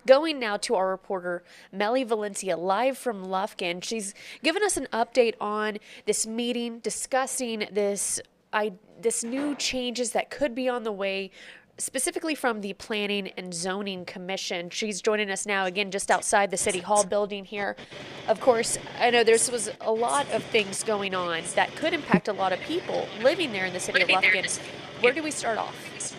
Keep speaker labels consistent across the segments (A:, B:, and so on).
A: Going now to our reporter, Mellie Valencia, live from Lufkin. She's given us an update on this meeting, discussing this new changes that could be on the way, specifically from the Planning and Zoning Commission. She's joining us now, again, just outside the City Hall building here. Of course, I know there was a lot of things going on that could impact a lot of people living there in the city of Lufkin. Where do we start off?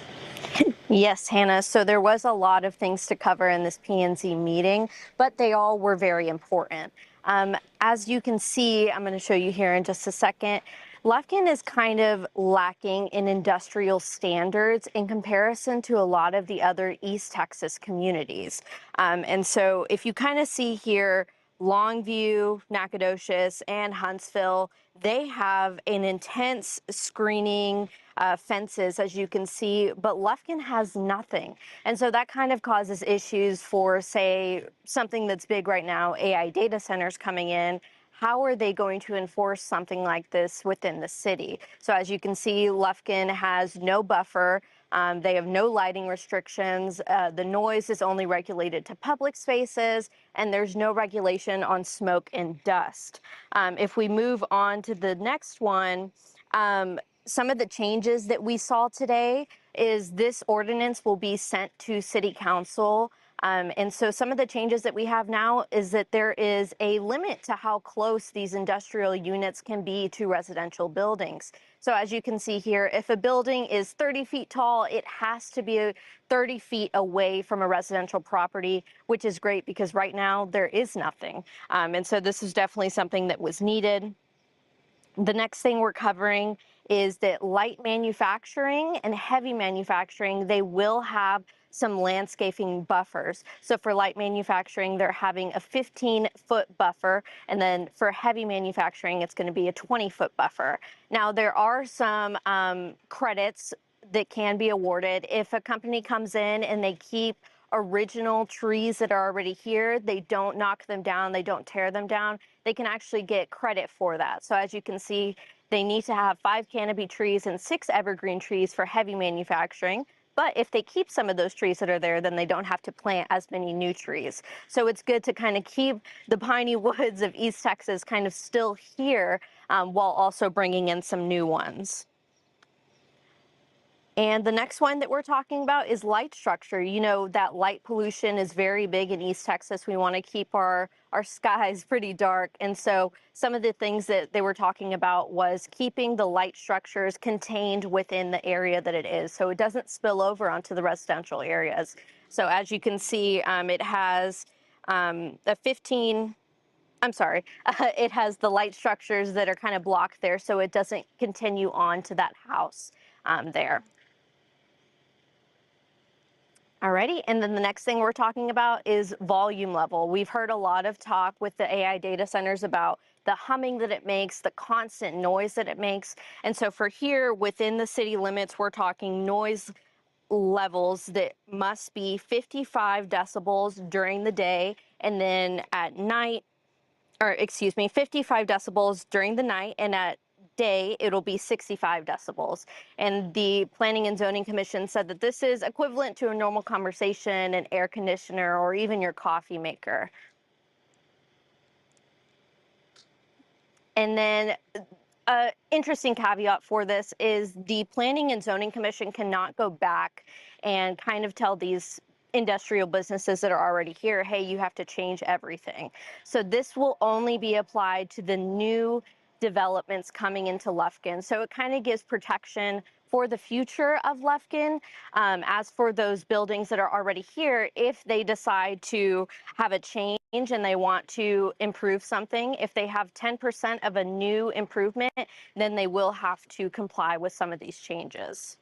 B: Yes, Hannah. So there was a lot of things to cover in this PNZ meeting, but they all were very important. As you can see, I'm going to show you here in just a second. Lufkin is kind of lacking in industrial standards in comparison to a lot of the other East Texas communities. And so if you kind of see here, Longview, Nacogdoches, and Huntsville, they have an intense screening fences, as you can see, but Lufkin has nothing. And so that kind of causes issues for, say, something that's big right now, AI data centers coming in. How are they going to enforce something like this within the city? So as you can see, Lufkin has no buffer. They have no lighting restrictions. The noise is only regulated to public spaces, and there's no regulation on smoke and dust. If we move on to the next one, some of the changes that we saw today is this ordinance will be sent to City Council. And so some of the changes that we have now is that there is a limit to how close these industrial units can be to residential buildings. So as you can see here, if a building is 30 feet tall, it has to be 30 feet away from a residential property, which is great because right now there is nothing. And so this is definitely something that was needed. The next thing we're covering is that light manufacturing and heavy manufacturing, they will have some landscaping buffers. So for light manufacturing, they're having a 15-foot buffer, and then for heavy manufacturing, it's going to be a 20-foot buffer. Now, there are some credits that can be awarded if a company comes in and they keep original trees that are already here, they don't knock them down, they don't tear them down, they can actually get credit for that. So as you can see, they need to have 5 canopy trees and 6 evergreen trees for heavy manufacturing. But if they keep some of those trees that are there, then they don't have to plant as many new trees. So it's good to kind of keep the piney woods of East Texas kind of still here while also bringing in some new ones. And the next one that we're talking about is light structure. You know, that light pollution is very big in East Texas. We want to keep our skies pretty dark. And so some of the things that they were talking about was keeping the light structures contained within the area that it is, so it doesn't spill over onto the residential areas. So as you can see, it has a 15, I'm sorry, it has the light structures that are kind of blocked there, so it doesn't continue on to that house there. Alrighty, and then the next thing we're talking about is volume level. We've heard a lot of talk with the AI data centers about the humming that it makes, the constant noise that it makes. And so for here within the city limits, we're talking noise levels that must be 55 decibels during the day, and then at night, or excuse me, 55 decibels during the night, and at day it'll be 65 decibels. And the Planning and Zoning Commission said that this is equivalent to a normal conversation, an air conditioner, or even your coffee maker. And then interesting caveat for this is the Planning and Zoning Commission cannot go back and kind of tell these industrial businesses that are already here, hey, you have to change everything. So this will only be applied to the new developments coming into Lufkin. So it kind of gives protection for the future of Lufkin. As for those buildings that are already here, if they decide to have a change and they want to improve something, if they have 10% of a new improvement, then they will have to comply with some of these changes.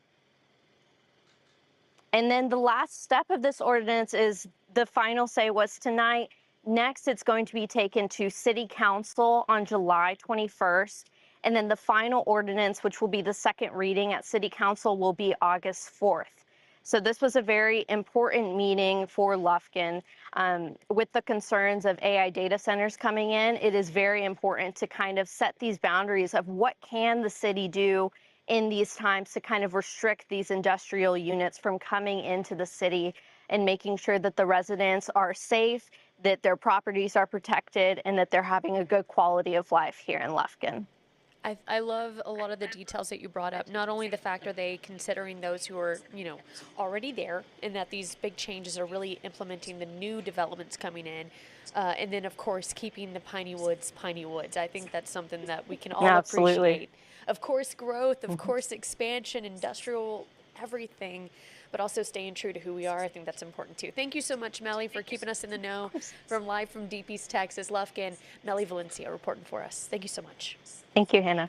B: And then the last step of this ordinance is the final say was tonight. Next, it's going to be taken to City Council on July 21st. And then the final ordinance, which will be the second reading at City Council, will be August 4th. So this was a very important meeting for Lufkin. With the concerns of AI data centers coming in, it is very important to kind of set these boundaries of what can the city do in these times to kind of restrict these industrial units from coming into the city and making sure that the residents are safe, that their properties are protected, and that they're having a good quality of life here in Lufkin.
A: I love a lot of the details that you brought up. Not only the fact are they considering those who are, already there, and that these big changes are really implementing the new developments coming in. And then, of course, keeping the piney woods piney woods. I think that's something that we can all
B: Absolutely.
A: appreciate. Of course, growth, of course, expansion, industrial, everything, but also staying true to who we are. I think that's important too. Thank you so much, Mellie, for keeping us in the know. Live from Deep East Texas, Lufkin, Mellie Valencia reporting for us. Thank you so much.
B: Thank you, Hannah.